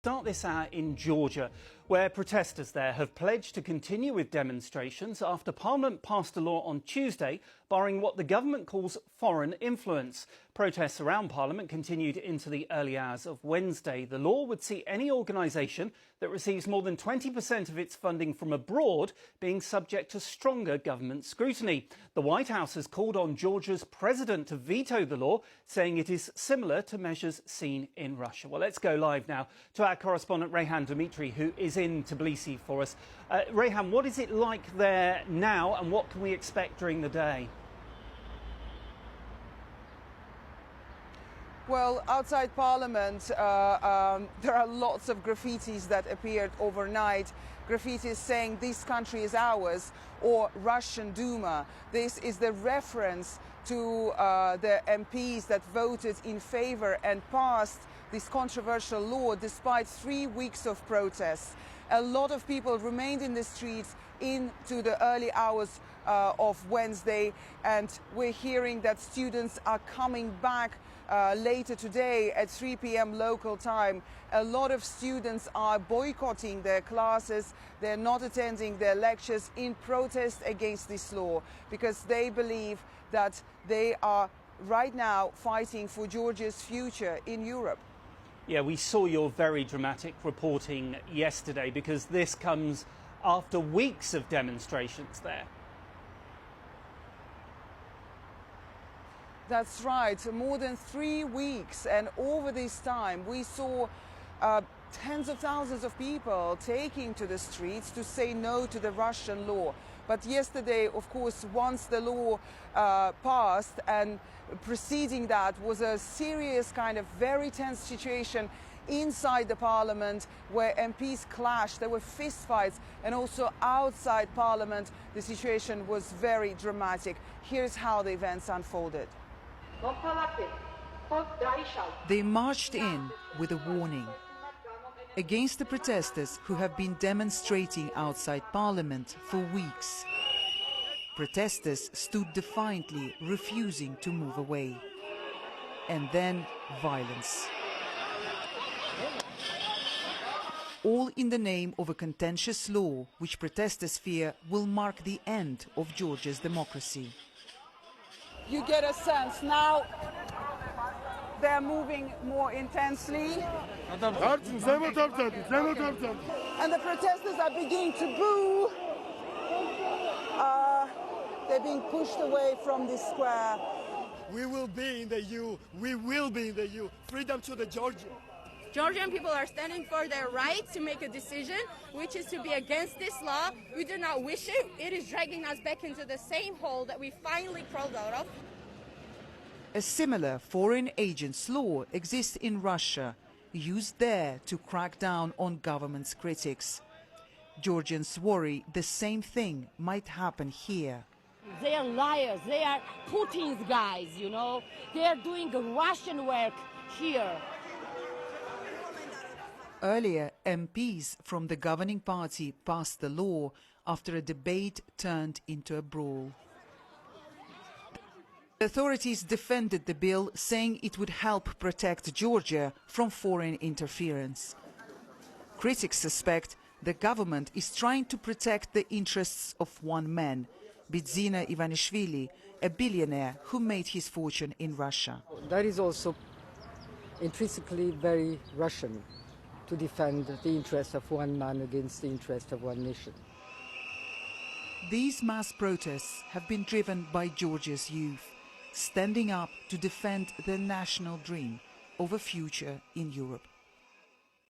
Start this hour in Georgia, where protesters there have pledged to continue with demonstrations after Parliament passed a law on Tuesday barring what the government calls foreign influence. Protests around Parliament continued into the early hours of Wednesday. The law would see any organisation that receives more than 20% of its funding from abroad being subject to stronger government scrutiny. The White House has called on Georgia's president to veto the law, saying it is similar to measures seen in Russia. Well, let's go live now to our correspondent Rayhan Dimitri, who is in Tbilisi for us. Rayhan, what is it like there now and what can we expect during the day? Well, outside Parliament, there are lots of graffitis that appeared overnight. Graffitis saying this country is ours, or Russian Duma. This is the reference to the MPs that voted in favor and passed this controversial law despite 3 weeks of protests. A lot of people remained in the streets into the early hours of Wednesday, and we're hearing that students are coming back later today at 3 p.m. local time. A lot of students are boycotting their classes. They're not attending their lectures in protest against this law because they believe that they are right now fighting for Georgia's future in Europe. Yeah, we saw your very dramatic reporting yesterday because this comes after weeks of demonstrations there. That's right, more than 3 weeks, and over this time we saw tens of thousands of people taking to the streets to say no to the Russian law. But yesterday, of course, once the law passed, and preceding that was a serious kind of very tense situation inside the Parliament where MPs clashed. There were fistfights, and also outside Parliament the situation was very dramatic. Here's how the events unfolded. They marched in with a warning against the protesters who have been demonstrating outside Parliament for weeks. Protesters stood defiantly, refusing to move away. And then violence. All in the name of a contentious law which protesters fear will mark the end of Georgia's democracy. You get a sense now they're moving more intensely. And the protesters are beginning to boo. They're being pushed away from the square. We will be in the EU. We will be in the EU. Freedom to the Georgians. Georgian people are standing for their right to make a decision, which is to be against this law. We do not wish it. It is dragging us back into the same hole that we finally crawled out of. A similar foreign agents law exists in Russia, used there to crack down on government's critics. Georgians worry the same thing might happen here. They are liars. They are Putin's guys, you know. They are doing Russian work here. Earlier, MPs from the governing party passed the law after a debate turned into a brawl. Authorities defended the bill, saying it would help protect Georgia from foreign interference. Critics suspect the government is trying to protect the interests of one man, Bidzina Ivanishvili, a billionaire who made his fortune in Russia. That is also intrinsically very Russian, to defend the interests of one man against the interests of one nation. These mass protests have been driven by Georgia's youth, standing up to defend their national dream of a future in Europe.